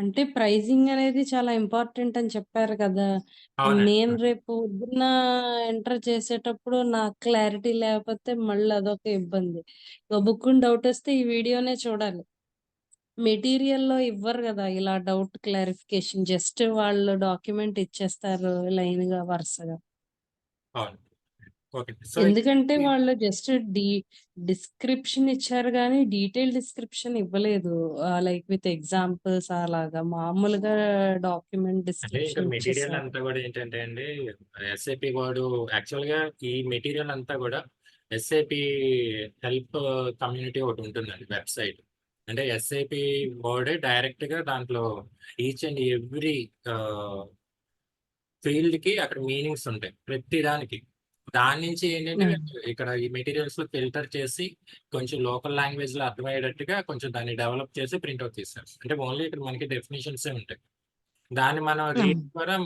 అంటే ప్రైజింగ్ అనేది చాలా ఇంపార్టెంట్ అని చెప్పారు కదా! అవునండి. నేను రేపు పొద్దున్న ఎంటర్ చేసేటప్పుడు నాకు క్లారిటీ లేకపోతే మళ్ళీ అదొక ఇబ్బంది. గబుక్కున డౌటొస్తే ఈ వీడియోనే చూడాలి. మెటీరియల్‌లో ఇవ్వరు గదా! ఇలా డౌట్ క్లారిఫికేషన్ జస్ట్ వాళ్ళు డాక్యుమెంట్ ఇచ్చేస్తారు లైన్‌గా వరుసగా. అవును. ఓకే. సో, ఎందుకంటే వాళ్ళు జస్ట్ డి డిస్క్రిప్షన్ ఇచ్చారు గానీ, డీటెయిల్ డిస్క్రిప్షన్ ఇవ్వలేదు. లైక్ విత్ ఎగ్జాంపుల్స్ అలాగా మామూలుగా డాక్యుమెంట్ అంటే ఇక్కడ డిస్క్రిప్షన్ మెటీరియల్ ఇచ్చేసారు. అంతా గూడా ఏంటంటే అండి, ఎస్ఏపి వాడు యాక్చువల్‌గా ఈ మెటీరియల్ అంతా గూడా ఎస్ఏపి హెల్ప్ కమ్యూనిటీ ఒకటుంటుందండి వెబ్‌సైట్. అంటే ఎస్ఏపి వర్డే డైరెక్ట్‌గా దాంట్లో ఈచ్ అండ్ ఎవ్రీ ఆహ్, ఫీల్డ్‌కి అక్కడ మీనింగ్స్ ఉంటాయి. ప్రతి దానికి. దాని నుంచి ఏంటంటే హ్మ్. ఇక్కడ ఈ మెటీరియల్స్‌లో ఫిల్టర్ చేసి కొంచెం లోకల్ లాంగ్వేజ్‌లో అర్థమయ్యేటట్టుగా కొంచెం దాన్ని డెవలప్ చేసి ప్రింట్ ఔట్ తీస్తారు. అంటే ఓన్లీ ఇక్కడ మనకి డెఫినిషన్సే ఉంటాయి. దాన్ని మనం రీడ్ అవును. ద్వారా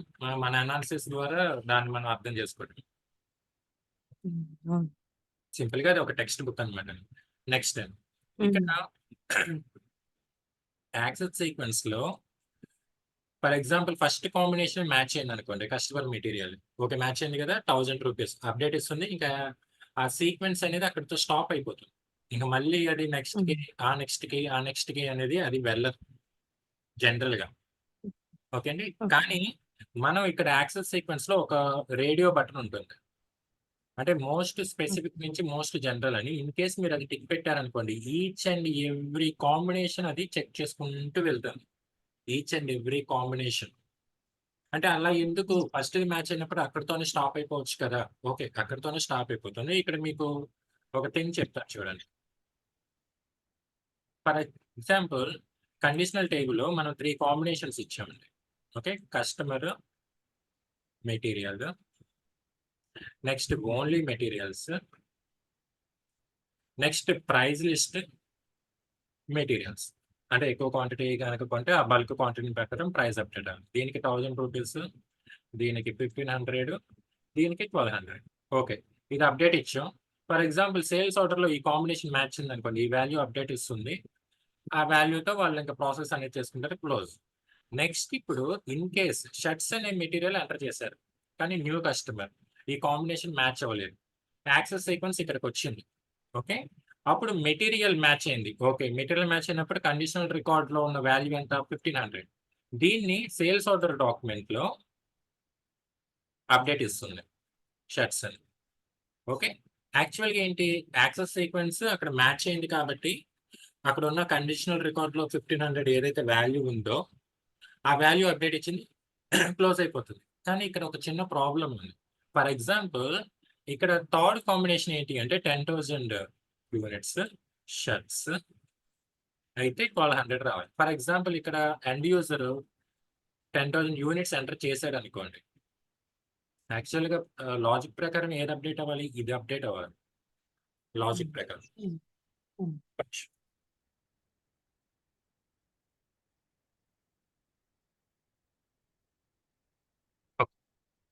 మన అనాలిసిస్ ద్వారా దాన్ని మనం అర్థం చేసుకోవడం. హ్మ్. అవును. సింపుల్‌గా అది ఒక టెక్స్ట్ బుక్ అనమాట. నెక్స్ట్ ఇక్కడ హ్మ్. యాక్సెస్ సీక్వెన్స్‌లో for example first combination match అయిందనుకోండి కస్టమర్ మెటీరియల్. ఓకే. మ్యాచ్ అయింది కదా! రూ. 1000 అప్డేట్ ఇస్తుంది. ఇంకా ఆ సీక్వెన్స్ అనేది అక్కడితో స్టాప్ అయిపోతుంది. ఇంక మళ్ళీ అది నెక్స్ట్‌కి, హ్మ్. ఆ నెక్స్ట్‌కి, ఆ నెక్స్ట్‌కి అనేది అది వెళ్ళదు జనరల్‌గా. ఓకే అండి. ఓకే. కానీ మనం ఇక్కడ యాక్సెస్ సీక్వెన్స్‌లో ఒక రేడియో బటన్ ఉంటుంది. అంటే మోస్ట్ స్పెసిఫిక్ ఓకే. నుంచి మోస్ట్ జనరల్ అని. ఇన్ కేస్ మీరు అది టిక్ పెట్టారనుకోండి, ఈచ్ అండ్ ఎవ్రీ కాంబినేషన్ అది చెక్ చేసుకుంటూ వెళ్తుంది. Each and every combination. అంటే అలా ఎందుకు ఫస్ట్‌ది మ్యాచ్ అయినప్పుడు అక్కడితోనే స్టాప్ అయిపోవచ్చు కదా! ఓకే. అక్కడితోనే స్టాప్ అయిపోతుంది. ఇక్కడ మీకు ఒక థింగ్ చెప్తాను చూడండి. ఫర్ ఎగ్జాంపుల్ కండిషనల్ టేబుల్‌లో మనం 3 కాంబినేషన్స్ ఇచ్చామండి. Okay. Customer, material, next only materials, next price list, materials. అంటే ఎక్కువ క్వాంటిటీ గనక కొంటే ఆ బల్క్ క్వాంటిటీని ప్రకారం ప్రైస్ అప్డేట్ అవ్వాలి. దీనికి రూ. 1000, దీనికి 1500, దీనికి 1200. ఓకే. ఇది అప్డేట్ ఇచ్చాం. ఫర్ ఎగ్జాంపుల్ సేల్స్ ఆర్డర్‌లో ఈ కాంబినేషన్ మ్యాచ్ అయిందనుకోండి. ఈ వాల్యూ అప్డేట్ ఇస్తుంది. ఆ వాల్యూతో వాళ్ళు ఇంకా ప్రాసెస్ అనేది చేసుకుంటారు. క్లోజ్. నెక్స్ట్ ఇప్పుడు ఇన్ కేస్ షర్ట్స్ అనే మెటీరియల్ ఎంటర్ చేశారు. కానీ న్యూ కస్టమర్. ఈ కాంబినేషన్ మ్యాచ్ అవ్వలేదు. యాక్సెస్ సీక్వెన్స్ ఇక్కడికొచ్చింది. ఓకే. అప్పుడు మెటీరియల్ మ్యాచ్ అయింది. ఓకే. మెటీరియల్ మ్యాచ్ అయినప్పుడు కండిషనల్ రికార్డ్‌లో ఉన్న వాల్యూ ఎంత? 1500. దీన్ని సేల్స్ ఆర్డర్ డాక్యుమెంట్‌లో అప్డేట్ ఇస్తుంది షర్ట్స్ అని. ఓకే. యాక్చువల్‌గా ఏంటి? యాక్సెస్ సీక్వెన్స్ అక్కడ మ్యాచ్ అయింది కాబట్టి, అక్కడున్న కండిషనల్ రికార్డ్‌లో 1500 ఏదైతే వాల్యూ ఉందో, ఆ వాల్యూ అప్డేట్ ఇచ్చింది. క్లోజ్ అయిపోతుంది. కానీ ఇక్కడ ఒక చిన్న ప్రాబ్లమ్ ఉంది. ఫర్ ఎగ్జాంపుల్ ఇక్కడ థర్డ్ కాంబినేషన్ ఏంటి అంటే 10,000 యూనిట్స్ షర్ట్స్ అయితే 1200 రావాలి. ఫర్ ఎగ్జాంపుల్ ఇక్కడ ఎండ్ యూజర్ 10,000 యూనిట్స్ ఎంటర్ చేసాడనుకోండి. యాక్చువల్‌గా లాజిక్ ప్రకారం ఏది అప్డేట్ అవ్వాలి? ఇది అప్డేట్ అవ్వాలి. హ్మ్. లాజిక్ ప్రకారం. హ్మ్. హ్మ్.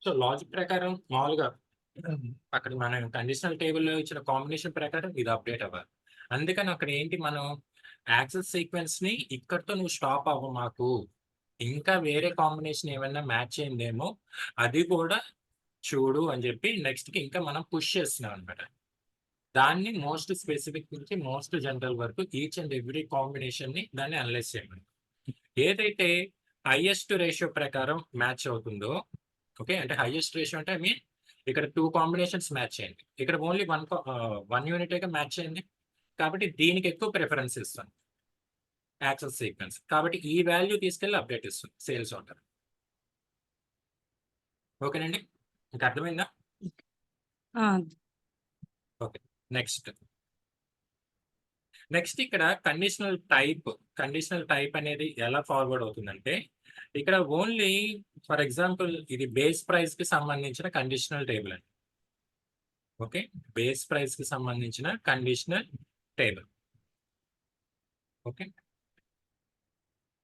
సో, లాజిక్ ప్రకారం మామూలుగా అక్కడ మనం కండిషనల్ టేబుల్‌లో ఇచ్చిన కాంబినేషన్ ప్రకారం ఇది అప్డేట్ అవ్వాలి. అందుకని అక్కడ ఏంటి మనం యాక్సెస్ సీక్వెన్స్‌ని ఇక్కడితో నువ్వు స్టాప్ అవ్వ మాకు. ఇంకా వేరే కాంబినేషన్ ఏమన్నా మ్యాచ్ అయిందేమో అది కూడా చూడు అని చెప్పి నెక్స్ట్‌కి ఇంకా మనం పుష్ చేస్తున్నాం అన్నమాట. దాన్ని మోస్ట్ స్పెసిఫిక్ నుంచి మోస్ట్ జనరల్ వరకు ఈచ్ అండ్ ఎవ్రీ కాంబినేషన్‌ని దాన్ని అనలైజ్ చేయమని. ఏదైతే హైయెస్ట్ రేషియో ప్రకారం మ్యాచ్ అవుతుందో ఓకే. అంటే హైయెస్ట్ రేషియో అంటే ఐ మీన్ ఇక్కడ 2 కాంబినేషన్స్ మ్యాచ్ అయింది. ఇక్కడ ఓన్లీ 1 యూనిటేగా మ్యాచ్ అయింది. కాబట్టి దీనికి ఎక్కువ ప్రిఫరెన్స్ ఇస్తాను. Access sequence. కాబట్టి ఈ వాల్యూ తీసుకెళ్ళి అప్డేట్ ఇస్తుంది సేల్స్ ఆర్డర్. ఓకేనండి. మీకు అర్థమైందా? ఆ! ఓకే. నెక్స్ట్. నెక్స్ట్ ఇక్కడ కండిషనల్ టైప్ అనేది ఎలా ఫార్వర్డ్ అవుతుందంటే, ఇక్కడ ఓన్లీ ఫర్ ఎగ్జాంపుల్ ఇది బేస్ ప్రైస్‌కి సంబంధించిన కండిషనల్ టేబుల్ అండి. ఓకే. బేస్ ప్రైస్‌కి సంబంధించిన కండిషనల్ టేబుల్. ఓకే.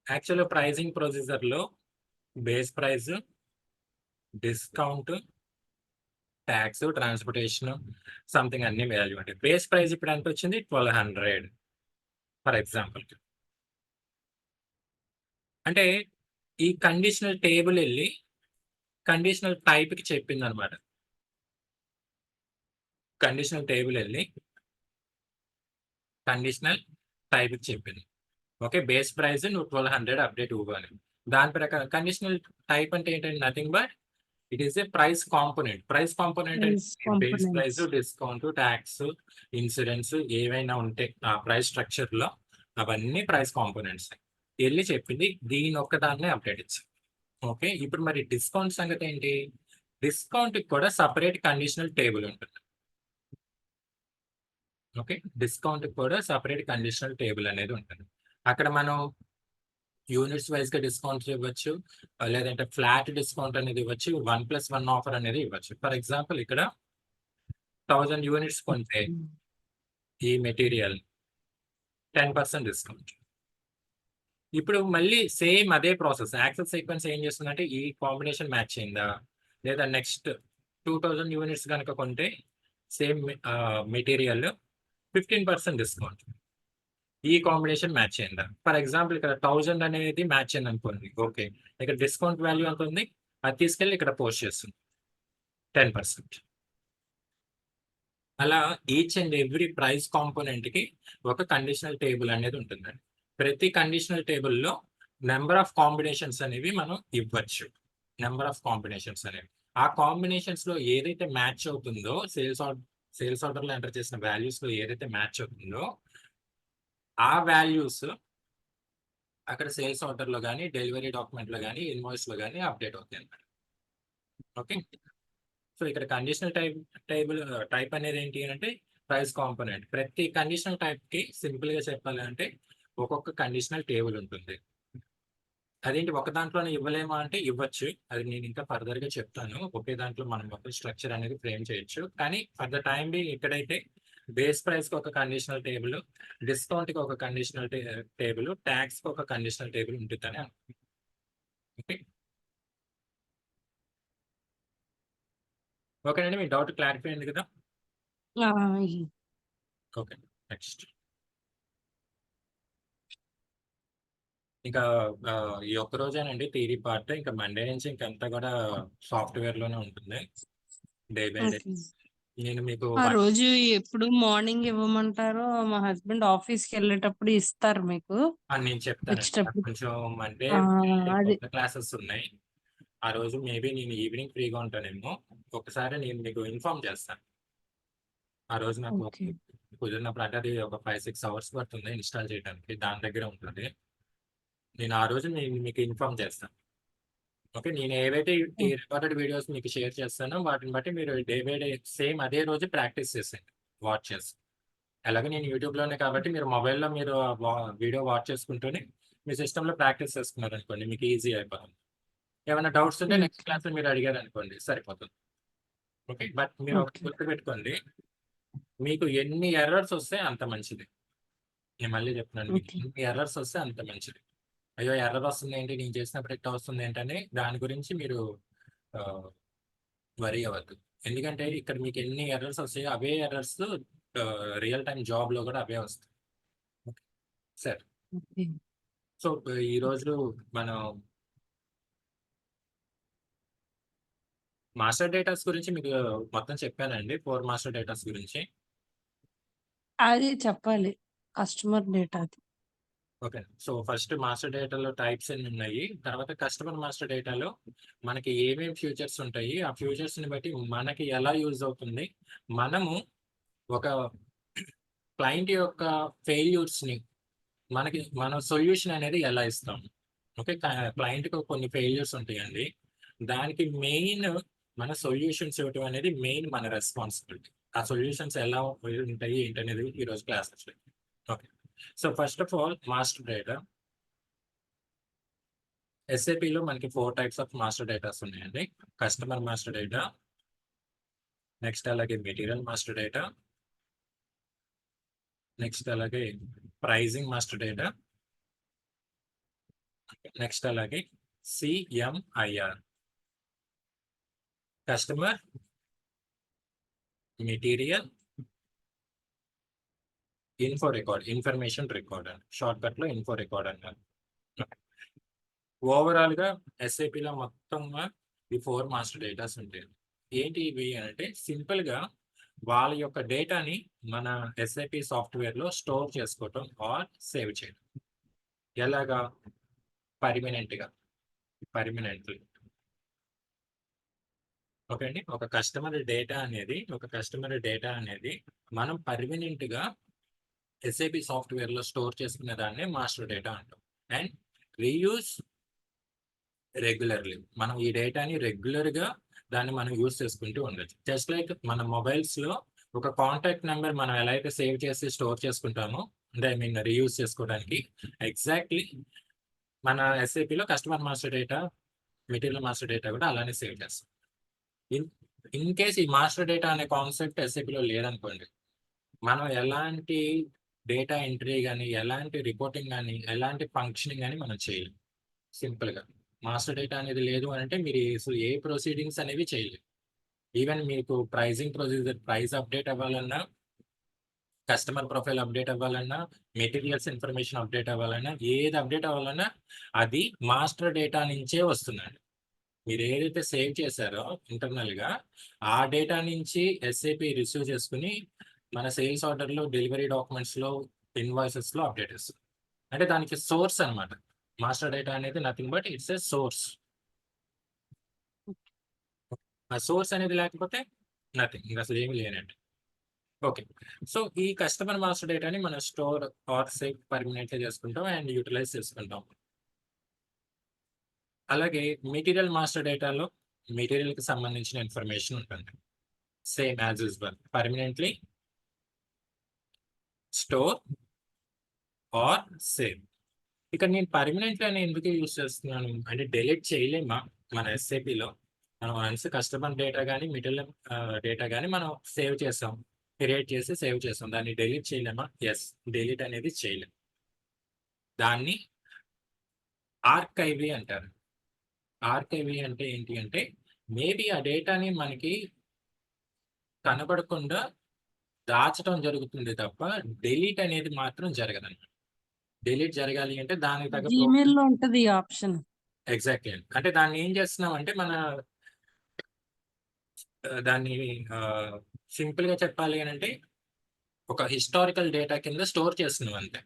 యాక్చువల్‌గా ప్రైజింగ్ ప్రొసీజర్‌లో base price, discount, tax, transportation something అన్ని వాల్యూ ఉంటాయి. బేస్ ప్రైస్ ఇప్పుడు ఎంతొచ్చింది? 1200 ఫర్ ఎగ్జాంపుల్. అంటే ఈ కండిషనల్ టేబుల్ వెళ్ళి కండిషనల్ టైప్కి చెప్పింది అనమాట. కండిషనల్ టేబుల్ వెళ్ళి కండిషనల్ టైప్కి చెప్పింది. ఓకే, బేస్ ప్రైస్ నువ్వు 1200 అప్డేట్ ఇవ్వాలి. దాని ప్రకారం కండిషనల్ టైప్ అంటే ఏంటంటే nothing but it is a price component. Price component అంటే price base price, components. Discount, tax, insurance ఏవైనా ఉంటే ఆ ప్రైస్ స్ట్రక్చర్ లో అవన్నీ ప్రైస్ కాంపోనెంట్స్ వెళ్ళి చెప్పింది. దీని ఒక్కదాన్నే అప్డేట్ ఇచ్చింది. ఓకే, ఇప్పుడు మరి డిస్కౌంట్ సంగతి ఏంటి? డిస్కౌంట్ కూడా సపరేట్ కండిషనల్ టేబుల్ ఉంటుంది. ఓకే, డిస్కౌంట్ కూడా సపరేట్ కండిషనల్ టేబుల్ అనేది ఉంటుంది. అక్కడ మనం యూనిట్స్ వైజ్ గా డిస్కౌంట్స్ ఇవ్వచ్చు, లేదంటే ఫ్లాట్ డిస్కౌంట్ అనేది ఇవ్వచ్చు, 1+1 ఆఫర్ అనేది ఇవ్వచ్చు. ఫర్ ఎగ్జాంపుల్ ఇక్కడ 1000 యూనిట్స్ కొంటే ఈ మెటీరియల్ 10% డిస్కౌంట్. ఇప్పుడు మళ్ళీ సేమ్ అదే ప్రాసెస్ యాక్సెస్ సీక్వెన్స్ ఏం చేస్తుందంటే ఈ కాంబినేషన్ మ్యాచ్ అయిందా, లేదా నెక్స్ట్ 2000 యూనిట్స్ కనుక కొంటే సేమ్ మెటీరియల్ 15% డిస్కౌంట్. ఈ కాంబినేషన్ మ్యాచ్ అయిందా? ఫర్ ఎగ్జాంపుల్ ఇక్కడ 1000 అనేది మ్యాచ్ అయింది అనుకోండి. ఓకే, ఇక్కడ డిస్కౌంట్ వాల్యూ ఎంత ఉంది, అది తీసుకెళ్ళి ఇక్కడ పోస్ట్ చేస్తుంది 10%. అలా each and every price component కి ఒక కండిషనల్ టేబుల్ అనేది ఉంటుందండి. ప్రతి కండిషనల్ టేబుల్లో నెంబర్ ఆఫ్ కాంబినేషన్స్ అనేవి మనం ఇవ్వచ్చు. నెంబర్ ఆఫ్ కాంబినేషన్స్ అనేవి ఆ కాంబినేషన్స్ లో ఏదైతే మ్యాచ్ అవుతుందో సేల్స్ ఆర్డర్ లో ఎంటర్ చేసిన వాల్యూస్ లో ఏదైతే మ్యాచ్ అవుతుందో ఆ వాల్యూస్ అక్కడ సేల్స్ ఆర్డర్ లో కానీ, డెలివరీ డాక్యుమెంట్ లో కానీ, ఇన్వాయిస్ లో కానీ అప్డేట్ అవుతాయి అన్నమాట. ఓకే, సో ఇక్కడ కండిషనల్ టైప్ అనేది ఏంటి అంటే ప్రైస్ కాంపోనెంట్. ప్రతి కండిషనల్ టైప్ కి సింపుల్ గా చెప్పాలంటే ఒక్కొక్క కండిషనల్ టేబుల్ ఉంటుంది. అదేంటి ఒక దాంట్లోనే ఇవ్వలేమా అంటే ఇవ్వచ్చు. అది నేను ఇంకా ఫర్దర్ గా చెప్తాను. ఒకే దాంట్లో మనం మొత్తం స్ట్రక్చర్ అనేది ఫ్రేమ్ చేయొచ్చు. కానీ ఫర్ ద టైం బి ఇక్కడైతే బేస్ ప్రైస్ కి ఒక కండిషనల్ టేబుల్, డిస్కౌంట్ కి ఒక కండిషనల్ టేబుల్, ట్యాక్స్ కి ఒక కండిషనల్ టేబుల్ ఉంటుందని అనుకుంటున్నాను. ఓకే, ఓకేనండి, మీ డౌట్ క్లారిఫై అయింది కదా? ఆ, ఓకే, నెక్స్ట్ ఇంకా ఈ ఒక్క రోజేనండి థియరీ పార్ట్. ఇంకా మండే నుంచి ఇంకంతా కూడా సాఫ్ట్వేర్ లోనే ఉంటుంది డే బై డే. ఓకే. నేను మీకు ఆ రోజు ఎప్పుడు మార్నింగ్ ఇవ్వమంటారో మా హస్బెండ్ ఆఫీస్కి వెళ్ళేటప్పుడు ఇస్తారు మీకు నేను చెప్తానండి. నాకు వచ్చేటప్పుడు. కొంచెం మండే ఆ, అది కొత్త క్లాసెస్ ఉన్నాయి. ఆ రోజు మేబీ నేను ఈవినింగ్ ఫ్రీగా ఉంటానేమో. ఒకసారి నేను మీకు ఇన్ఫార్మ్ చేస్తాను. ఆ రోజు నాకు ఓకే. కుదిరినప్పుడు అంటే అది ఒక 5-6 అవర్స్ పడుతుంది ఇన్స్టాల్ చేయడానికి. దాని దగ్గర ఉంటుంది. నేను ఆ రోజు నేను మీకు ఇన్ఫార్మ్ చేస్తాను. ఓకే, నేను ఏవైతే ఈ రికార్డెడ్ వీడియోస్ మీకు షేర్ చేస్తానో వాటిని బట్టి మీరు డే బై డే సేమ్ అదే రోజు ప్రాక్టీస్ చేసేయండి, వాచ్ చేసి. అలాగే నేను యూట్యూబ్లోనే కాబట్టి మీరు మొబైల్లో మీరు వీడియో వాచ్ చేసుకుంటూనే మీ సిస్టంలో ప్రాక్టీస్ చేసుకున్నారు అనుకోండి, మీకు ఈజీ అయిపోతుంది. ఏమైనా డౌట్స్ ఉంటే నెక్స్ట్ ఓకే. క్లాస్లో మీరు అడిగారు అనుకోండి సరిపోతుంది. ఓకే, బట్ మీరు ఒకటి ఓకే. గుర్తుపెట్టుకోండి, మీకు ఎన్ని ఎర్రర్స్ వస్తే అంత మంచిది. నేను మళ్ళీ చెప్తున్నాను, మీకు ఓకే. ఎన్ని ఎర్రర్స్ వస్తే అంత మంచిది. అయ్యో ఎర్రర్ వస్తుంది ఏంటి, నేను చేసినప్పుడు ఎట్లా వస్తుంది ఏంటని దాని గురించి మీరు వరీ అవ్వద్దు. ఎందుకంటే ఇక్కడ మీకు ఎన్ని ఎర్రర్స్ వస్తాయో అవే ఎర్రర్స్ రియల్ టైం జాబ్ లో కూడా అవే వస్తాయి. ఓకే, సరే. ఓకే. సో ఈరోజు మనం మాస్టర్ డేటాస్ గురించి మీకు మొత్తం చెప్పానండి, 4 మాస్టర్ డేటాస్ గురించి. అది చెప్పాలి కస్టమర్ డేటాది. ఓకే, సో ఫస్ట్ మాస్టర్ డేటాలో టైప్స్ ఎన్ని ఉన్నాయి, తర్వాత కస్టమర్ మాస్టర్ డేటాలో మనకి ఏమేమి ఫ్యూచర్స్ ఉంటాయి, ఆ ఫ్యూచర్స్ ని బట్టి మనకి ఎలా యూజ్ అవుతుంది, మనము ఒక క్లయింట్ యొక్క ఫెయిల్యూర్స్ ని మన సొల్యూషన్ అనేది ఎలా ఇస్తాం. ఓకే, క్లయింట్ కి కొన్ని ఫెయిల్యూర్స్ ఉంటాయండి, దానికి మెయిన్ మన సొల్యూషన్స్ ఇవ్వటం అనేది మెయిన్ మన రెస్పాన్సిబిలిటీ. ఆ సొల్యూషన్స్ ఎలా ఉంటాయి ఏంటనేది ఈరోజు class. Okay, so first of all master data. ఎస్ఏపిలో మనకి 4 టైప్స్ ఆఫ్ మాస్టర్ డేటాస్ ఉన్నాయండి. కస్టమర్ మాస్టర్ డేటా, నెక్స్ట్ అలాగే మెటీరియల్ మాస్టర్ డేటా, నెక్స్ట్ అలాగే ప్రైజింగ్ మాస్టర్ డేటా, నెక్స్ట్ అలాగే CMIR, customer material information record అండి, షార్ట్ కట్ లో info record అన్నారు. ఓవరాల్‌గా ఎస్ఏపీలో మొత్తంగా ఈ 4 మాస్టర్ డేటాస్ ఉంటాయి. ఏంటి ఇవి అంటే సింపుల్‌గా వాళ్ళ యొక్క డేటాని మన ఎస్ఏపీ సాఫ్ట్‌వేర్‌లో స్టోర్ చేసుకోవటం ఆర్ సేవ్ చేయడం. ఎలాగా? పర్మనెంట్‌లీ. ఓకే అండి. ఒక కస్టమర్ డేటా అనేది మనం పర్మనెంట్‌గా ఎస్ఏపీ సాఫ్ట్‌వేర్‌లో స్టోర్ చేసుకునే దాన్నే మాస్టర్ డేటా అంటాం. And reuse regularly. మనం ఈ డేటాని రెగ్యులర్‌గా దాన్ని మనం యూజ్ చేసుకుంటూ ఉండొచ్చు. జస్ట్ లైక్ మన మొబైల్స్‌లో ఒక కాంటాక్ట్ నంబర్ మనం ఎలా అయితే సేవ్ చేసి స్టోర్ చేసుకుంటామో, అంటే ఐ మీన్ రీయూజ్ చేసుకోవడానికి ఎగ్జాక్ట్‌లీ మన ఎస్ఏపీలో customer master data, material master data కూడా అలానే సేవ్ చేస్తాం. ఇన్ ఇన్ కేస్ ఈ మాస్టర్ డేటా అనే కాన్సెప్ట్ ఎస్ఏపీలో లేదనుకోండి, మనం ఎలాంటి డేటా ఎంట్రీ గాని, ఎలాంటి రిపోర్టింగ్ గాని, ఎలాంటి ఫంక్షనింగ్ గాని మనం చేయలేం. సింపుల్‌గా. మాస్టర్ డేటా అనేది లేదు అనంటే మీరు అసలు ఏ ప్రొసీడింగ్స్ అనేవి చేయలేరు. ఈవెన్ మీకు ప్రైజింగ్ ప్రొసీజర్ ప్రైస్ అప్డేట్ అవ్వాలన్నా, కస్టమర్ ప్రొఫైల్ అప్డేట్ అవ్వాలన్నా, మెటీరియల్స్ ఇన్ఫర్మేషన్ అప్డేట్ అవ్వాలన్నా, ఏది అప్డేట్ అవ్వాలన్నా అది మాస్టర్ డేటా నుంచే వస్తుందండి. మీరు ఏదైతే సేవ్ చేశారో ఇంటర్నల్‌గా ఆ డేటా నుంచి ఎస్ఏపీ రిసీవ్ చేసుకొని మన సేల్స్ ఆర్డర్‌లో, డెలివరీ డాక్యుమెంట్స్‌లో, ఇన్వాయిసెస్‌లో అప్డేట్ ఇస్తుంది. అంటే దానికి సోర్స్ అన్నమాట. మాస్టర్ డేటా అనేది nothing but it's a source. ఆ సోర్స్ అనేది లేకపోతే నథింగ్. ఇంకసలు ఏమి లేనట్టు. ఓకే. సో, ఈ కస్టమర్ మాస్టర్ డేటాని మనం స్టోర్ ఆర్ సేవ్ పర్మనెంట్‌గా చేసుకుంటాం అండ్ యుటిలైజ్ చేసుకుంటాం. అలాగే మెటీరియల్ మాస్టర్ డేటాలో మెటీరియల్‌కి సంబంధించిన ఇన్ఫర్మేషన్ ఉంటుంది. Same as usual permanently store or save. ఇక్కడ నేను పర్మనెంట్‌లీ అని ఎందుకు యూజ్ చేస్తున్నాను? అంటే డెలీట్ చేయలేమా మన ఎస్ఏపీలో? మనం వన్స్ కస్టమర్ డేటా గాని, మెటీరియల్ డేటా గాని మనం సేవ్ చేసాం. క్రియేట్ చేసి సేవ్ చేసాం. దాన్ని డెలీట్ చేయలేమా? యెస్. డెలీట్ అనేది చేయలేం. దాన్ని ఆర్కైవీ అంటారు. ఆర్కైవీ అంటే ఏంటి అంటే, మేబీ ఆ డేటాని మనకి కనబడకుండా దాచటం జరుగుతుంది తప్ప, డెలీట్ అనేది మాత్రం జరగదనమాట. డెలీట్ జరగాలి అంటే దానికి తగ్గ జీమెయిల్‌లో ఉంటది ఈ ఆప్షన్. ఎగ్జాక్ట్‌లీ అండి. అంటే దాన్ని ఏం చేస్తున్నామంటే మన దాన్ని ఆహ్, సింపుల్‌గా చెప్పాలి అనంటే ఒక హిస్టారికల్ డేటా కింద స్టోర్ చేస్తున్నాం అంతే.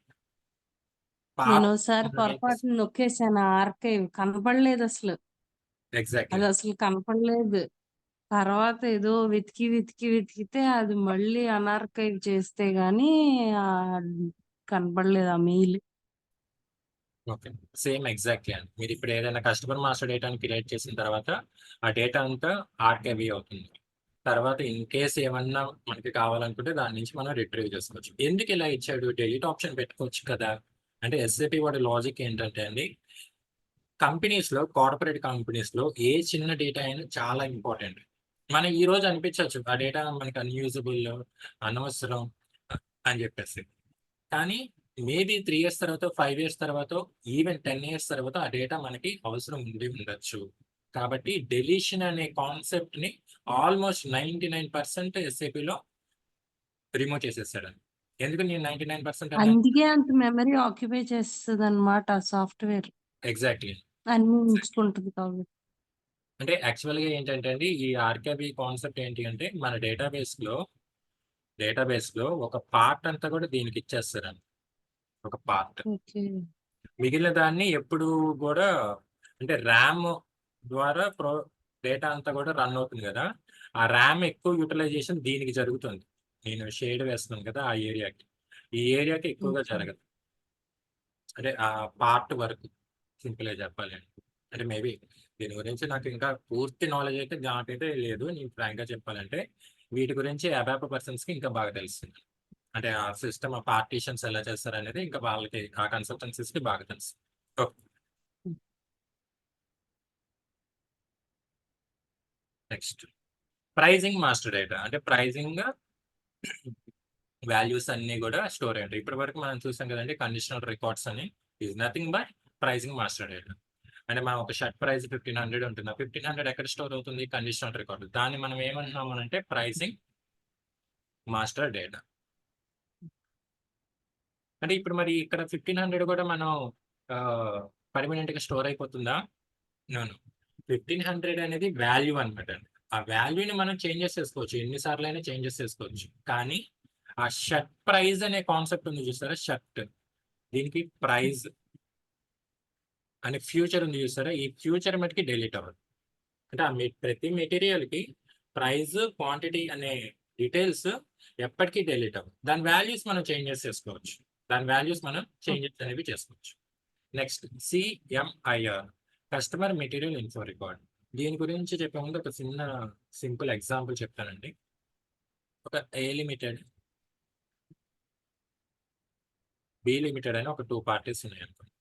పాత నేనోసారి పొరపాటున నొక్కేసాను ఆర్కైవ్ కనపడలేదసలు. ఎగ్జాక్ట్‌లీ. అదసలు కనపడలేదు. తర్వాత ఏదో వెతికితే అది మళ్ళీ అన్ఆర్కైవ్ చేస్తే గాని కనపడలేదు ఆ మెయిల్. ఓకే. సేమ్ ఎగ్జాక్ట్‌లీ అండి. మీరిప్పుడు ఏదైనా కస్టమర్ మాస్టర్ డేటాని క్రియేట్ చేసిన తర్వాత, ఆ డేటా అంతా ఆర్కైవ్ అవుతుంది. తర్వాత ఇన్ కేస్ ఏమన్నా మనకి కావాలనుకుంటే దాని నుంచి మనం రిట్రీవ్ చేసుకోవచ్చు. ఎందుకు ఇలా ఇచ్చాడు? డెలీట్ ఆప్షన్ పెట్టుకోవచ్చు కదా! అంటే ఎస్ఏపీ వాడి లాజిక్ ఏంటంటే అండి, కార్పొరేట్ కంపెనీస్‌లో ఏ చిన్న డేటా అయినా చాలా ఇంపార్టెంట్. మనం ఈరోజు అనిపించొచ్చు. ఆ డేటా మనకు అన్‌యూజబుల్, అనవసరం అని చెప్పేసి. కానీ మేబీ 3 ఇయర్స్ తర్వాతో, 5 ఇయర్స్ తర్వాతో, ఈవెన్ 10 ఇయర్స్ తర్వాత ఆ డేటా మనకి అవసరం ఉండి ఉండొచ్చు. కాబట్టి డెలీషన్ అనే కాన్సెప్ట్‌ని ఆల్‌మోస్ట్ 99% ఎస్ఏపీలో రిమూవ్ చేసేసాడండి. ఎందుకు నేను 99% అన్నాను? అందుకే అంత మెమరీ ఆక్యుపై చేస్తదనమాట ఆ సాఫ్ట్‌వేర్. ఎగ్జాక్ట్‌లీ. అన్నీ ఎగ్జాక్ట్‌లీ. ఉంచుకుంటది కాబట్టి. అంటే యాక్చువల్‌గా ఏంటంటే అండి, ఈ ఆర్‌కేబీ కాన్సెప్ట్ ఏంటి అంటే, మన డేటాబేస్‌లో ఒక పార్ట్ అంతా కూడా దీనికి ఇచ్చేస్తారండి. ఒక పార్ట్. ఓకే. మిగిలిన దాన్ని ఎప్పుడు గూడా అంటే ర్యామ్ ద్వారా డేటా అంతా గూడా రన్ అవుతుంది గదా! ఆ ర్యామ్ ఎక్కువ యుటిలైజేషన్ దీనికి జరుగుతుంది. నేను షేడ్ వేస్తున్నాను కదా! ఆ ఏరియాకి. ఈ ఏరియాకి ఎక్కువగా ఓకే. జరగదు. అంటే ఆ పార్ట్ వరకు సింపుల్‌గా చెప్పాలి అంటే. అంటే మేబీ దీని గురించి నాకు ఇంకా పూర్తి నాలెడ్జ్ అయితే నాకైతే లేదు. నేను ఫ్రాంక్‌గా చెప్పాలంటే. వీటి గురించి అబాప పర్సన్స్‌కి ఇంకా బాగా తెలుస్తుంది. అంటే ఆ సిస్టమ్ ఆ పార్టిషన్స్ ఎలా చేస్తారనేది ఇంకా వాళ్ళకి ఆ కన్సల్టెన్సీస్‌కి బాగా తెలుసు. Okay. Hmm. Next pricing master data. అంటే ప్రైజింగ్ వాల్యూస్ అన్నీ గూడా స్టోర్ అయ్యుంటాయి. ఇప్పటి వరకు మనం చూసాం కదండీ! కండిషనల్ రికార్డ్స్ అని is nothing but pricing master data. అంటే మనం ఒక షర్ట్ ప్రైస్ 1500 ఉంటుంది. ఆ 1500 ఎక్కడ స్టోర్ అవుతుంది? Conditional record. దాన్ని మనం ఏమంటున్నాం అనంటే ప్రైజింగ్ మాస్టర్ డేటా. అంటే ఇప్పుడు మరి ఇక్కడ 1500 గూడా మనం ఆహ్ పర్మనెంట్‌గా స్టోర్ అయిపోతుందా? నో. 1500 అనేది వాల్యూ అనమాట అండి. ఆ వాల్యూని మనం చేంజెస్ చేసుకోవచ్చు. ఎన్ని సార్లైనా చేంజెస్ చేసుకోవచ్చు. కానీ ఆ షర్ట్ ప్రైస్ అనే కాన్సెప్ట్ ఉంది చూసారా? షర్ట్ దీనికి ప్రైస్ అనే ఫ్యూచర్ ఉంది చూసారా? ఈ ఫ్యూచర్ మటికి డిలీట్ అవ్వదు. అంటే ప్రతి మెటీరియల్‌కి ప్రైస్, క్వాంటిటీ అనే డీటెయిల్స్ ఎప్పటికీ డిలీట్ అవ్వదు. దాని వాల్యూస్ మనం చేంజెస్ చేసుకోవచ్చు. దాని వాల్యూస్ మనం చేంజెస్ అనేవి చేసుకోవచ్చు. Next CMIR customer material info record. దీని గురించి చెప్పే ముందు ఒక చిన్న సింపుల్ ఎగ్జాంపుల్ చెప్తానండి. ఒక ఏ లిమిటెడ్, బి లిమిటెడ్ అని ఒక 2 పార్టీస్ ఉన్నాయనుకోండి.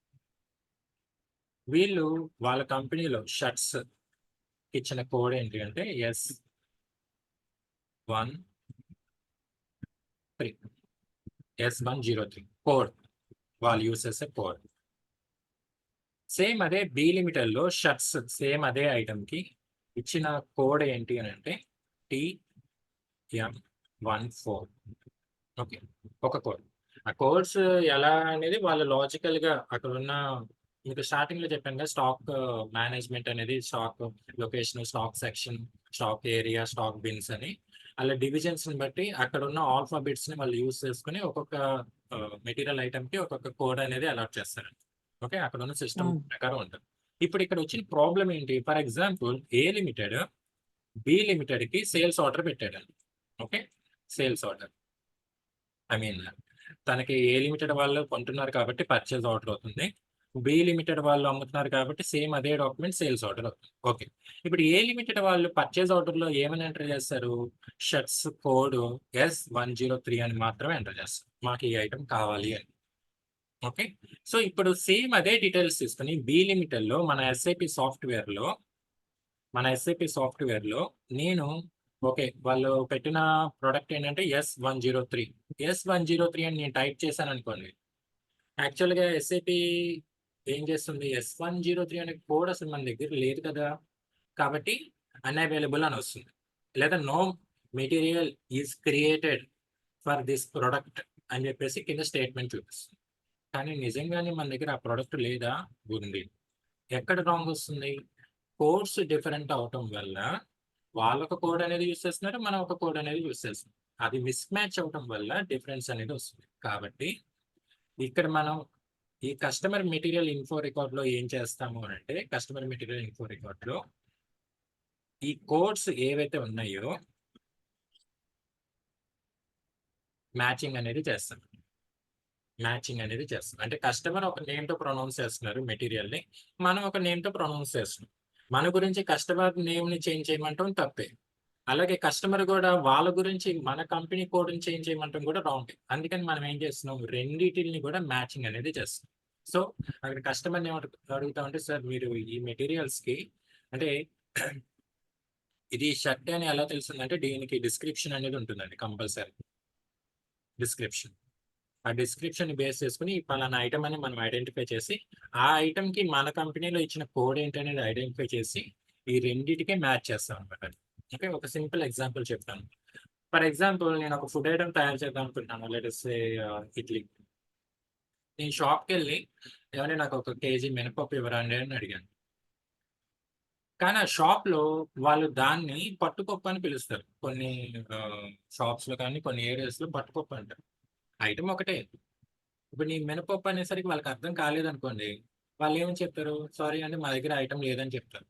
వీళ్ళు వాళ్ళ కంపెనీలో షర్ట్స్ ఇచ్చిన కోడ్ ఏంటి అంటే S103 కోడ్. వాళ్ళు యూజ్ చేసే కోడ్. సేమ్ అదే బి లిమిటెడ్‌లో షర్ట్స్ సేమ్ అదే ఐటెమ్‌కి ఇచ్చిన కోడ్ ఏంటి అనంటే TM14. ఓకే. ఒక కోడ్. ఆ కోడ్స్ ఎలా అనేది వాళ్ళు లాజికల్‌గా అక్కడున్న మీకు స్టార్టింగ్‌లో చెప్పాను కదా! స్టాక్ మేనేజ్‌మెంట్ అనేది stock location, stock section, stock area, stock bins అని అలా డివిజన్స్‌ని బట్టి అక్కడున్న ఆల్ఫాబెట్స్‌ని వాళ్ళు యూజ్ చేసుకొని ఒక్కొక్క మెటీరియల్ ఐటెమ్‌కి ఒక్కొక్క కోడ్ అనేది అలాట్ చేస్తారండి. ఓకే. అక్కడున్న సిస్టమ్ అవును. ప్రకారం ఉంటది. ఇప్పుడు ఇక్కడ వచ్చిన ప్రాబ్లమ్ ఏంటి? For example A limited B లిమిటెడ్‌కి సేల్స్ ఆర్డర్ పెట్టాడండి. Okay. Sales order. I mean తనకి ఏ లిమిటెడ్ వాళ్ళు కొంటున్నారు కాబట్టి పర్చేజ్ ఆర్డర్ అవుతుంది. బి లిమిటెడ్ వాళ్ళు అమ్ముతున్నారు కాబట్టి సేమ్ అదే డాక్యుమెంట్ సేల్స్ ఆర్డర్ అవుతుంది. ఓకే. ఇప్పుడు ఏ లిమిటెడ్ వాళ్ళు పర్చేజ్ ఆర్డర్‌లో ఏమని ఎంటర్ చేస్తారు? షర్ట్స్ కోడ్ S103 అని మాత్రమే ఎంటర్ చేస్తారు. మాకు ఈ ఐటెమ్ కావాలి అని. ఓకే. సో, ఇప్పుడు సేమ్ అదే డీటెయిల్స్ తీసుకొని బి లిమిటెడ్‌లో మన ఎస్ఏపీ సాఫ్ట్‌వేర్‌లో నేను ఓకే. వాళ్ళు పెట్టిన ప్రొడక్ట్ ఏంటంటే S103. S103 అని నేను టైప్ చేశాననుకోండి. యాక్చువల్‌గా ఎస్ఏపీ ఏం చేస్తుంది? S103 అనే కోడ్ అసలు మన దగ్గర లేదు కదా! కాబట్టి అన్‌అవైలబుల్ అని వస్తుంది. లేదా no material is created for this product అని చెప్పేసి కింద స్టేట్‌మెంట్ చూపిస్తుంది. కానీ నిజంగానే మన దగ్గర ఆ ప్రొడక్ట్ లేదా? ఉంది. ఎక్కడ రాంగ్ వస్తుంది? కోడ్స్ డిఫరెంట్ అవ్వటం వల్ల వాళ్ళొక కోడ్ అనేది యూజ్ చేస్తున్నారు. మనం ఒక కోడ్ అనేది యూజ్ చేస్తున్నాం. అది మిస్ మ్యాచ్ అవ్వటం వల్ల డిఫరెన్స్ అనేది వస్తుంది. కాబట్టి ఇక్కడ మనం ఈ కస్టమర్ మెటీరియల్ ఇన్ఫో రికార్డ్‌లో ఏం చేస్తాము అనంటే, కస్టమర్ మెటీరియల్ ఇన్ఫో రికార్డ్‌లో ఈ కోడ్స్ ఏవైతే ఉన్నాయో మ్యాచింగ్ అనేది చేస్తాం. మ్యాచింగ్ అనేది చేస్తాం. అంటే కస్టమర్ ఒక నేమ్‌తో ప్రొనౌన్స్ చేస్తున్నారు మెటీరియల్‌ని. మనం ఒక నేమ్‌తో ప్రొనౌన్స్ చేస్తున్నాం. మన గురించి కస్టమర్ నేమ్‌ని చేంజ్ చేయమంటం తప్పే. అలాగే కస్టమర్ గూడా వాళ్ళ గురించి మన కంపెనీ కోడ్‌ని చేంజ్ చేయమంటం కూడా రాంగే. అందుకని మనం ఏం చేస్తున్నాం, రెండిటిలిని కూడా మ్యాచింగ్ అనేది చేస్తున్నాం. సో, అక్కడ కస్టమర్‌ని అడుగుతామంటే, "సార్ మీరు ఈ మెటీరియల్స్‌కి అంటే ఇది షర్ట్ అని ఎలా తెలిసిందంటే దీనికి డిస్క్రిప్షన్ అనేది ఉంటుందండి కంపల్సరీ. డిస్క్రిప్షన్. ఆ డిస్క్రిప్షన్‌ని బేస్ చేసుకొని ఈ పలానా ఐటెమ్ అని మనం ఐడెంటిఫై చేసి, ఆ ఐటెమ్‌కి మన కంపెనీలో ఇచ్చిన కోడ్ ఏంటనేది ఐడెంటిఫై చేసి, ఈ రెండిటికి మ్యాచ్ చేస్తామనమాట. ఓకే. ఒక సింపుల్ ఎగ్జాంపుల్ చెప్తాను. ఫర్ ఎగ్జాంపుల్ నేను ఒక ఫుడ్ ఐటెమ్ తయారు చేద్దాం అనుకుంటున్నాను. లెట్ అస్ సే ఇడ్లీ. నేను షాప్‌కెళ్ళి ఏవండీ నాకు ఒక కేజీ మినపప్పు ఇవ్వరాండి అని అడిగాను. కానీ ఆ షాప్‌లో వాళ్ళు దాన్ని పట్టుపప్పు అని పిలుస్తారు. కొన్ని షాప్స్‌లో కానీ కొన్ని ఏరియాస్‌లో పట్టుపప్పు అంటారు. ఐటెమ్ ఒకటే. ఇప్పుడు నీ మినపప్పు అనేసరికి వాళ్ళకి అర్థం కాలేదనుకోండి. వాళ్ళేమని చెప్తారు? సారీ అండి మా దగ్గర ఐటెమ్ లేదని చెప్తారు.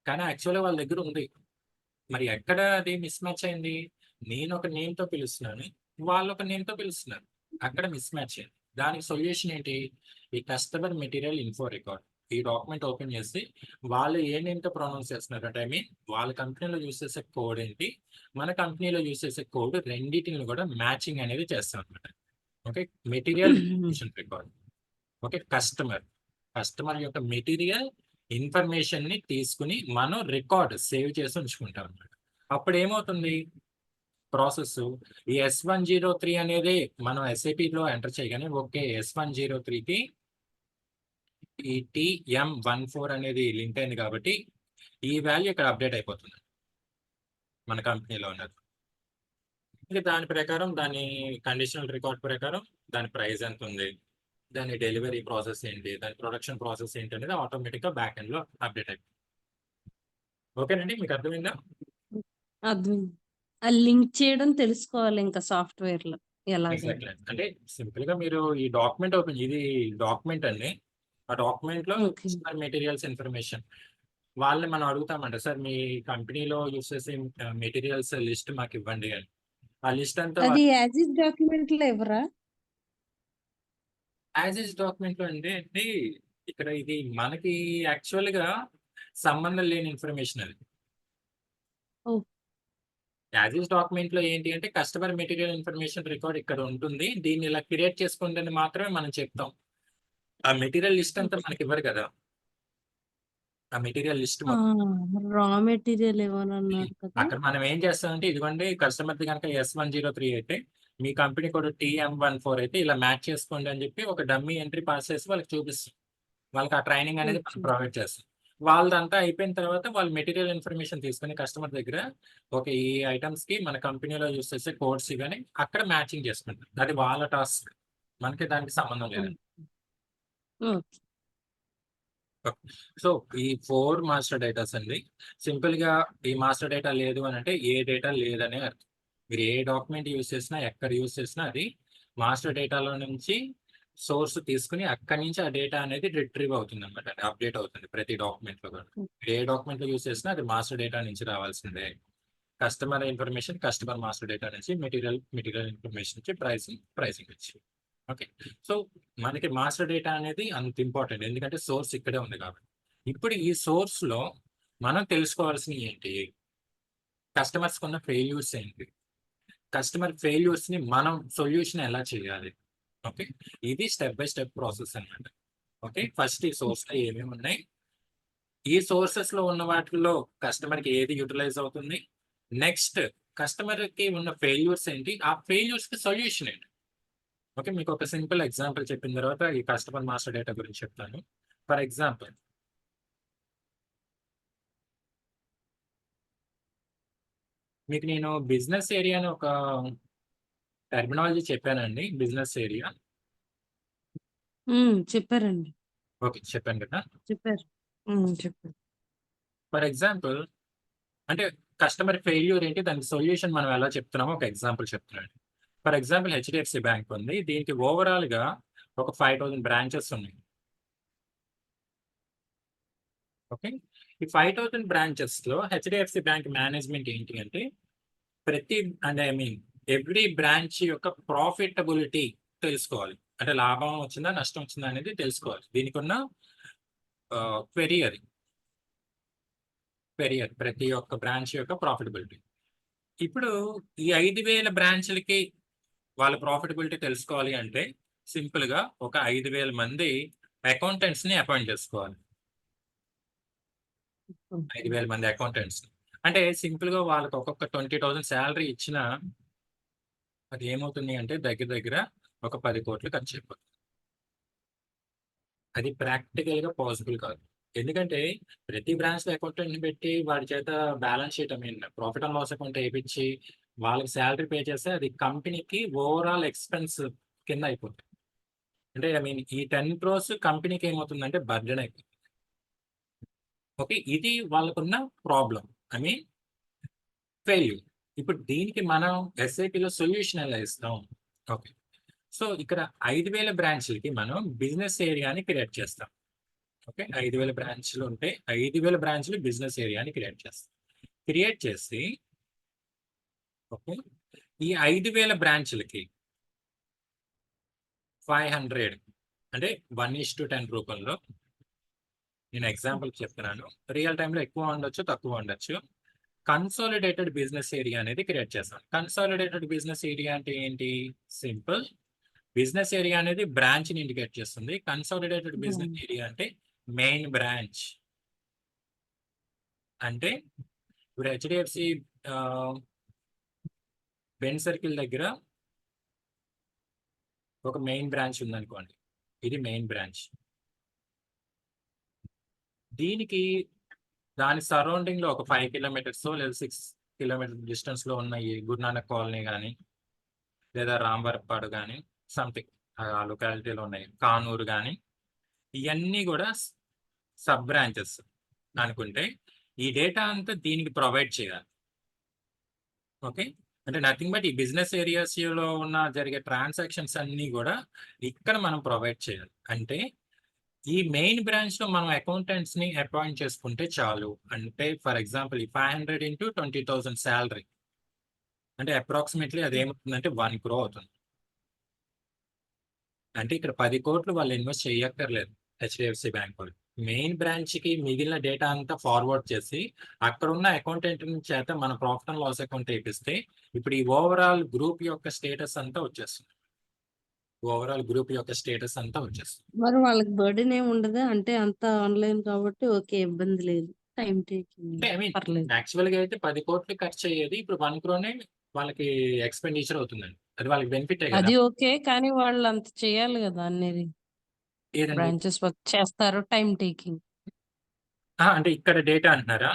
కానీ యాక్చువల్‌గా వాళ్ళ దగ్గర ఉంది. మరి ఎక్కడ అది మిస్ మ్యాచ్ అయింది? నేనొక నేమ్‌తో పిలుస్తున్నాను. వాళ్ళొక నేమ్‌తో పిలుస్తున్నారు. అక్కడ మిస్ మ్యాచ్ అయింది. దానికి సొల్యూషన్ ఏంటి? ఈ కస్టమర్ మెటీరియల్ ఇన్ఫో రికార్డ్. ఈ డాక్యుమెంట్ ఓపెన్ చేసి వాళ్ళు ఏ నేమ్‌తో ప్రొనౌన్స్ చేస్తున్నారంటే ఐ మీన్ వాళ్ళ కంపెనీలో యూజ్ చేసే కోడ్ ఏంటి? మన కంపెనీలో యూజ్ చేసే కోడ్ రెండిటిని కూడా మ్యాచింగ్ అనేది చేస్తామన్నమాట. Okay. Material information record. Okay. Customer యొక్క మెటీరియల్ ఇన్ఫర్మేషన్‌ని తీసుకొని మనం రికార్డ్ సేవ్ చేసి ఉంచుకుంటాం అన్నమాట. అప్పుడేమవుతుంది ప్రాసెస్ ఈ S103 అనేది మనం ఎస్ఏపీలో ఎంటర్ చేయగానే ఓకే. S103కి ఈ TM14 అనేది లింక్ అయింది కాబట్టి ఈ వాల్యూ ఇక్కడ అప్‌డేట్ అయిపోతుంది. మన కంపెనీలో ఉన్నది. ఇక దాని ప్రకారం దాని కండిషనల్ రికార్డ్ ప్రకారం దాని ప్రైస్ ఎంతుంది? దాని డెలివరీ ప్రాసెస్ ఏంటి, దాని ప్రొడక్షన్ ప్రాసెస్ ఏంటి అనేది ఆటోమేటిక్గా బ్యాక్ ఎండ్ లో అప్డేట్ అయిపోతుంది. ఓకేనండి, మీకు అర్థమైందా? అర్థం. ఆ లింక్ చేయడం తెలుసుకోవాలి ఇంకా సాఫ్ట్‌వేర్‌లో ఎలాగని. ఎగ్జాక్ట్లీ. అంటే సింపుల్ గా మీరు ఈ డాక్యుమెంట్ ఓపెన్, ఇది డాక్యుమెంట్ అండి. ఆ డాక్యుమెంట్ లో ఓకే. కస్టమర్ మెటీరియల్స్ ఇన్ఫర్మేషన్ వాళ్ళని మనం అడుగుతామంట, సార్ మీ కంపెనీలో యూస్ చేసే మెటీరియల్స్ లిస్ట్ మాకు ఇవ్వండి అని. ఆ లిస్ట్ అంతా అది యాజ్ ఇస్ డాక్యుమెంట్‌లో ఇవ్వరా? యాజ్ ఇస్ డాక్యుమెంట్ లో అంటే అండి, ఇక్కడ ఇది మనకి యాక్చువల్ గా సంబంధం లేని ఇన్ఫర్మేషన్ అది. ఓహ్! యాజ్ ఇస్ డాక్యుమెంట్ లో ఏంటి అంటే కస్టమర్ మెటీరియల్ ఇన్ఫర్మేషన్ రికార్డ్ ఇక్కడ ఉంటుంది, దీన్ని ఇలా క్రియేట్ చేసుకోండి అని మాత్రమే మనం చెప్తాం. ఆ మెటీరియల్ లిస్ట్ అంతా ఓకే. మనకి ఇవ్వరు కదా. ఆ మెటీరియల్ లిస్ట్ ఆ! మొత్తం రా మెటీరియల్ ఇవ్వనన్నారు కదా! అక్కడ మనం ఏం చేస్తామంటే, ఇదిగోండి కస్టమర్ది కనుక S103 అయితే మీ కంపెనీ కోడ్ TM14 అయితే ఇలా మ్యాచ్ చేసుకోండి అని చెప్పి ఒక డమ్మీ ఎంట్రీ పాస్ చేసి వాళ్ళకి చూపిస్తాం. వాళ్ళకి ఆ ట్రైనింగ్ అనేది మనం ఓకే. ప్రొవైడ్ చేస్తాం. వాళ్ళదంతా అయిపోయిన తర్వాత వాళ్ళు మెటీరియల్ ఇన్ఫర్మేషన్ తీసుకొని కస్టమర్ దగ్గర ఓకే, ఈ ఐటమ్స్ కి మన కంపెనీలో యూస్ చేసే కోడ్స్ ఇవని అక్కడ మ్యాచింగ్ చేసుకుంటారు. అది వాళ్ళ టాస్క్, మనకి దానికి సంబంధం లేదు. ఓకే. ఓకే. సో ఈ 4 మాస్టర్ డేటాస్ అండి. సింపుల్ గా ఈ మాస్టర్ డేటా లేదు అని అంటే ఏ డేటా లేదనే అర్థం. మీరు ఏ డాక్యుమెంట్ యూజ్ చేసినా, ఎక్కడ యూజ్ చేసినా అది మాస్టర్ డేటాలో నుంచి సోర్స్ తీసుకొని అక్కడి నుంచి ఆ డేటా అనేది రిట్రీవ్ అవుతుంది అనమాట. అప్డేట్ అవుతుంది ప్రతి డాక్యుమెంట్ లో కూడా. హ్మ్. మీరు ఏ డాక్యుమెంట్ లో యూజ్ చేసినా అది మాస్టర్ డేటా నుంచి రావాల్సిందే. Customer information customer master data నుంచి, మెటీరియల్ ఇన్ఫర్మేషన్ నుంచి, ప్రైసింగ్ నుంచి. ఓకే. సో మనకి మాస్టర్ డేటా అనేది అంత ఇంపార్టెంట్, ఎందుకంటే సోర్స్ ఇక్కడే ఉంది కాబట్టి. ఇప్పుడు ఈ సోర్స్ లో మనం తెలుసుకోవాల్సినవి ఏంటి, కస్టమర్స్ కున్న ఫెయిల్యూర్స్ ఏంటి, కస్టమర్ ఫెయిల్యూర్స్ ని మనం సొల్యూషన్ ఎలా చేయాలి. ఓకే, ఇది స్టెప్ బై స్టెప్ ప్రాసెస్ అన్నమాట. ఓకే, ఫస్ట్ ఈ సోర్స్ లో ఏమేమి ఉన్నాయి, ఈ సోర్సెస్ లో ఉన్న వాటిల్లో కస్టమర్ కి ఏది యూటిలైజ్ అవుతుంది, నెక్స్ట్ కస్టమర్ కి ఉన్న ఫెయిల్యూర్స్ ఏంటి, ఆ ఫెయిల్యూర్స్ కి సొల్యూషన్ ఏంటి. ఓకే, మీకు ఒక సింపుల్ ఎగ్జాంపుల్ చెప్పిన తర్వాత ఈ కస్టమర్ మాస్టర్ డేటా గురించి చెప్తాను. ఫర్ ఎగ్జాంపుల్, మీకు నేను బిజినెస్ ఏరియా అని ఒక టెర్మినాలజీ చెప్పానండి. Business area. చెప్పారండి. ఓకే, చెప్పాను కదా. చెప్పారు. చెప్పారు. ఫర్ ఎగ్జాంపుల్, అంటే కస్టమర్ ఫెయిల్యూర్ ఏంటి, దానికి సొల్యూషన్ మనం ఎలా చెప్తున్నామో ఒక ఎగ్జాంపుల్ చెప్తున్నాను. ఫర్ ఎగ్జాంపుల్ హెచ్డిఎఫ్సి బ్యాంక్ ఉంది, దీనికి ఓవరాల్ గా ఒక 5000 బ్రాంచెస్ ఉన్నాయి. ఓకే, ఈ 5000 బ్రాంచెస్ లో హెచ్డిఎఫ్సి బ్యాంక్ మేనేజ్మెంట్ ఏంటి అంటే ప్రతి, అంటే ఐ మీన్ ఎవ్రీ బ్రాంచ్ యొక్క ప్రాఫిటబిలిటీ తెలుసుకోవాలి. అంటే లాభం వచ్చిందా, నష్టం వచ్చిందా అనేది తెలుసుకోవాలి. దీనికి ఉన్న క్వెరీ అది. క్వెరీ అది ప్రతి ఒక్క బ్రాంచ్ యొక్క ప్రాఫిటబిలిటీ. ఇప్పుడు ఈ 5000 బ్రాంచ్లకి వాళ్ళ ప్రాఫిటబిలిటీ తెలుసుకోవాలి అంటే సింపుల్ గా ఒక 5000 మంది అకౌంటెంట్స్ ని అపాయింట్ చేసుకోవాలి. ఓకే. 5000 మంది అకౌంటెంట్స్. అంటే సింపుల్ గా వాళ్ళకి ఒక్కొక్క 20,000 శాలరీ ఇచ్చిన అది ఏమవుతుంది అంటే దగ్గర దగ్గర ఒక 10 కోట్లు ఖర్చు అయిపోతుంది. అది ప్రాక్టికల్ గా పాసిబుల్ కాదు. ఎందుకంటే ప్రతి బ్రాంచ్ లో అకౌంటెంట్ పెట్టి వాడి చేత balance sheet, I mean profit and loss account వేయించి వాళ్ళకి శాలరీ పే చేస్తే అది కంపెనీకి ఓవరాల్ ఎక్స్పెన్స్ కింద అయిపోతుంది. అంటే ఐ మీన్ ఈ 10 crores కంపెనీకి ఏమవుతుందంటే బర్డెన్ అయిపోతుంది. ఓకే, ఇది వాళ్ళకున్న ప్రాబ్లం, ఐ మీన్ ఫెయిల్యూర్. ఇప్పుడు దీనికి మనం ఎస్ఐపిలో సొల్యూషన్ ఎలా ఇస్తాం. ఓకే, సో ఇక్కడ 5000 బ్రాంచ్లకి మనం బిజినెస్ ఏరియాని క్రియేట్ చేస్తాం. ఓకే, 5000 బ్రాంచ్లు ఉంటే 5000 బ్రాంచ్లు బిజినెస్ ఏరియాని క్రియేట్ చేస్తాం. క్రియేట్ చేసి ఓకే, ఈ 5000 బ్రాంచ్లకి 500 అంటే 1:10 రూపంలో, నేను ఎగ్జాంపుల్ చెప్తున్నాను, రియల్ టైంలో ఎక్కువ ఉండొచ్చు, తక్కువ ఉండొచ్చు. కన్సాలిడేటెడ్ బిజినెస్ ఏరియా అనేది క్రియేట్ చేస్తాం. కన్సాలిడేటెడ్ బిజినెస్ ఏరియా అంటే ఏంటి, సింపుల్. బిజినెస్ ఏరియా అనేది బ్రాంచ్ ని ఇండికేట్ చేస్తుంది. కన్సాలిడేటెడ్ బిజినెస్ ఏరియా అంటే మెయిన్ బ్రాంచ్. అంటే ఇప్పుడు హెచ్డిఎఫ్సి బెన్ సర్కిల్ దగ్గర ఒక మెయిన్ బ్రాంచ్ ఉందనుకోండి, ఇది మెయిన్ బ్రాంచ్. దీనికి దాని సరౌండింగ్ లో ఒక 5 కిలోమీటర్స్ లేదా 6 కిలోమీటర్ డిస్టెన్స్ లో ఉన్న ఈ గురునానక్ కాలనీ కానీ లేదా రాంవరపాడు కానీ సంథింగ్ ఆ లొకాలిటీలో ఉన్నాయి. కానూరు గాని, ఇయన్నీ గూడా సబ్ బ్రాంచెస్ అనుకుంటే, ఈ డేటా అంతా దీనికి ప్రొవైడ్ చేయాలి. ఓకే. అంటే నథింగ్ బట్ ఈ బిజినెస్ ఏరియాస్‌లో ఉన్న జరిగే ట్రాన్సాక్షన్స్ అన్నీ గూడా ఇక్కడ మనం ప్రొవైడ్ చేయాలి. అంటే ఈ మెయిన్ బ్రాంచ్‌లో మనం అకౌంటెంట్స్‌ని అపాయింట్ చేసుకుంటే చాలు. అంటే ఫర్ ఎగ్జాంపుల్ ఈ 500 ఇంటూ 20,000 సాలరీ. అంటే అప్రాక్సిమేట్‌లీ అదేమవుతుందంటే 1 క్రోర్ అవుతుంది. అంటే ఇక్కడ 10,00,00,000 వాళ్ళు ఇన్వెస్ట్ చేయక్కర్లేదు హెచ్‌డిఎఫ్‌సి బ్యాంక్ వాళ్ళు. మెయిన్ బ్రాంచ్‌కి మిగిలిన డేటా అంతా ఫార్వర్డ్ చేసి, అక్కడున్న అకౌంటెంట్ చేత మన ప్రాఫిట్ అండ్ లాస్ అకౌంట్ ఏపిస్తే, ఇప్పుడు ఈ ఓవరాల్ గ్రూప్ యొక్క స్టేటస్ అంతా వచ్చేస్తుంది. ఓవరాల్ గ్రూప్ యొక్క స్టేటస్ అంతా వచ్చేస్తుంది. మరి వాళ్ళకి బర్డెన్ ఏమి ఉండదా? అంటే అంతా ఆన్‌లైన్ కాబట్టి ఓకే. ఇబ్బంది లేదు. టైమ్ టేకింగ్ అంటే ఐ మీన్ పర్లేదు. యాక్చువల్‌గా అయితే 10,00,00,000 ఖర్చయ్యేది. ఇప్పుడు 1 క్రోనే వాళ్ళకి ఎక్స్‌పెండిచర్ అవుతుందండి. అది వాళ్ళకి బెనిఫిటే గదా! అది ఓకే. కానీ వాళ్ళు అంత చేయాలి గదా! అన్నిది. ఏదండి? బ్రాంచెస్ వర్క్ చేస్తారు. Time taking. అంటే ఇక్కడ డేటా అంటున్నారా?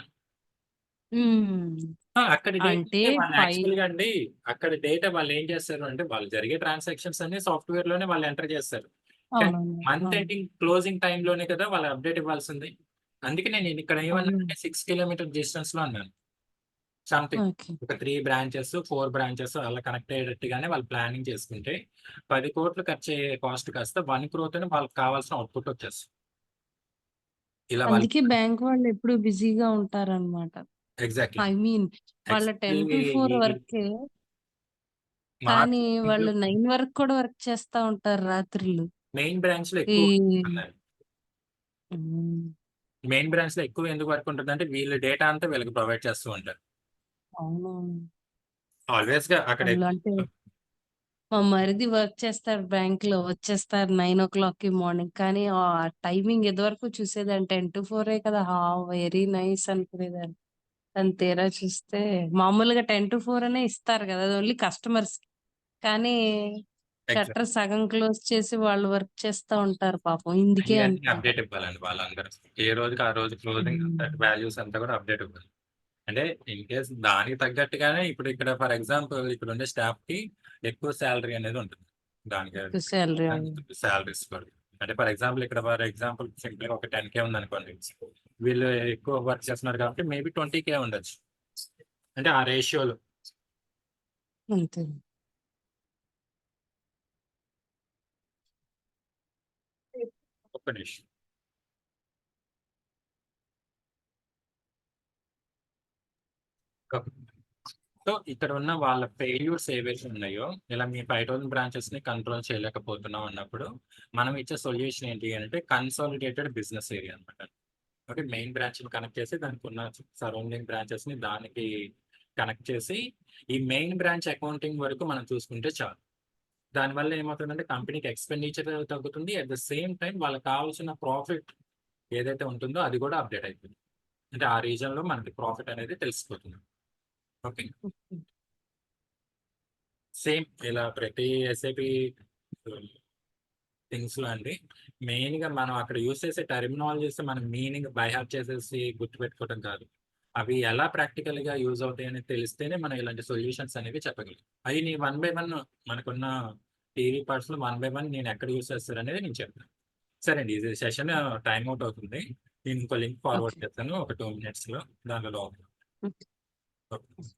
హ్మ్. అక్కడ డేటా అంటే అంటే వాళ్ళు పై యాక్చువల్‌గా అండి, అక్కడ డేటా వాళ్ళేం చేస్తారు అంటే, వాళ్ళు జరిగే ట్రాన్సాక్షన్స్ అన్నీ సాఫ్ట్‌వేర్‌లోనే వాళ్ళు ఎంటర్ చేస్తారు. కానీ అవునవును. మంత్ అవును. ఎండింగ్ క్లోజింగ్ టైమ్‌లోనే కదా! వాళ్ళు అప్డేట్ ఇవ్వాల్సింది. అందుకే నేను ఇక్కడ అవును. ఏమన్నానంటే 6 కిలోమీటర్ డిస్టెన్స్‌లో అన్నాను. సంథింగ్. ఓకే. ఒక 3 బ్రాంచెస్, 4 బ్రాంచెస్ అలా కనెక్ట్ అయ్యేటట్టుగానే వాళ్ళు ప్లానింగ్ చేసుకుంటే, 10,00,00,000 ఖర్చయ్యే కాస్ట్ కాస్త 1,00,00,000తోనే వాళ్ళకి కావాల్సిన ఔట్‌పుట్ వచ్చేస్తుంది. ఇలా వాళ్ళు అందుకే బ్యాంక్ వాళ్ళు ఎప్పుడు బిజీగా ఉంటారనమాట. ఎగ్జాక్ట్‌లీ. ఐ మీన్ వాళ్ళ యాక్చువల్లీ 10-4 ఈ వర్కే. కానీ మార్కెటింగ్ వాళ్ళు 9 వరకు కూడా వర్క్ చేస్తా ఉంటారు రాత్రుళ్ళు. మెయిన్ బ్రాంచ్‌లో ఎక్కువ ఈ ఉంటుందండి. హ్మ్. మెయిన్ బ్రాంచ్‌లో ఎక్కువ ఎందుకు వర్క్ ఉంటుందంటే, వీళ్ళ డేటా అంతా వీళ్ళకి ప్రొవైడ్ చేస్తూ ఉంటారు. అవునవును. ఆల్వేస్‌గా అక్కడ వాళ్ళు అంటే మా మరిది వర్క్ చేస్తాడు బ్యాంక్‌లో. వచ్చేస్తారు 9:00కి మార్నింగ్. కానీ టైమింగ్ ఇదివరకు చూసేదాన్ని 10-4 కదా! వెరీ నైస్ అనుకునేదాన్ని. కానీ తీరా చూస్తే మామూలుగా 10-4 అనే ఇస్తారు కదా! అది ఓన్లీ కస్టమర్స్‌కి. కానీ ఎగ్జాక్ట్. షట్టర్ సగం క్లోజ్ చేసి వాళ్ళు వర్క్ చేస్తా ఉంటారు పాపం. ఇందుకే అయ్యన్నీ అనుకుంటా. అప్డేట్ ఇవ్వాలండి వాళ్ళందరూ. ఏ రోజుకి ఆ రోజు క్లోజింగ్ అంతా హ్మ్. వాల్యూస్ అంతా కూడా అప్డేట్ ఇవ్వాలి. అంటే ఇన్ కేస్ దానికి తగ్గట్టుగానే ఇప్పుడు ఇక్కడ ఫర్ ఎగ్జాంపుల్ ఇక్కడుండే స్టాఫ్‌కి ఎక్కువ సాలరీ అనేది ఉంటుంది. దానికి ఎక్కువ సాలరీ అవును. సాలరీస్ కూడా. అంటే ఫర్ ఎగ్జాంపుల్ ఇక్కడ ఫర్ ఎగ్జాంపుల్ సింపుల్‌గా ఒక 10,000 ఉందనుకోండి. వీళ్ళు ఎక్కువ వర్క్ చేస్తున్నారు కాబట్టి మేబీ 20,000 ఉండొచ్చు. అంటే ఆ రేషియోలో. అంతే. ఒక్క నిమిషం. సో, ఇక్కడ ఉన్న వాళ్ళ ఫెయిల్యూర్స్ ఏవైతే ఉన్నాయో, ఇలా మీ 5,000 బ్రాంచెస్‌ని కంట్రోల్ చేయలేకపోతున్నాం అన్నప్పుడు, మనం ఇచ్చే సొల్యూషన్ ఏంటి అంటే కన్సాలిడేటెడ్ బిజినెస్ ఏరియా అన్నమాట. ఓకే. మెయిన్ బ్రాంచ్‌ని కనెక్ట్ చేసి దానికున్న సరౌండింగ్ బ్రాంచెస్‌ని దానికి కనెక్ట్ చేసి, ఈ మెయిన్ బ్రాంచ్ అకౌంటింగ్ వరకు మనం చూసుకుంటే చాలు. దానివల్ల ఏమవుతుందంటే కంపెనీకి ఎక్స్‌పెండిచర్ తగ్గుతుంది. అట్ ద సేమ్ టైమ్ వాళ్ళకి కావాల్సిన ప్రాఫిట్ ఏదైతే ఉంటుందో అది కూడా అప్‌డేట్ అయితుంది. అంటే ఆ రీజియన్‌లో మనకి ప్రాఫిట్ అనేది తెలిసిపోతుంది. ఓకే. ఓకే. సేమ్ ఇలా ప్రతి ఎస్ఏపీ థింగ్స్‌లో అండి. మెయిన్‌గా మనం అక్కడ యూజ్ చేసే టెర్మినాలజీస్ మనం మీనింగ్ బై హార్ట్ చేసేసి గుర్తుపెట్టుకోవడం కాదు. అవి ఎలా ప్రాక్టికల్‌గా యూజ్ అవుతాయని తెలిస్తేనే మనం ఇలాంటి సొల్యూషన్స్ అనేవి చెప్పగలం. అయి నీ వన్ బై వన్ మనకున్న థియరీ పార్ట్స్‌లో వన్ బై వన్ నేను ఎక్కడ యూజ్ చేస్తాననేది నేను చెప్తాను. సరే అండి. ఇది సెషన్ టైమ్ ఔట్ అవుతుంది. నేను ఇంకో లింక్ ఫార్వర్డ్ ఓకే. చేస్తాను ఒక 2 మినిట్స్‌లో దానిలో ఓకే. ఓకే.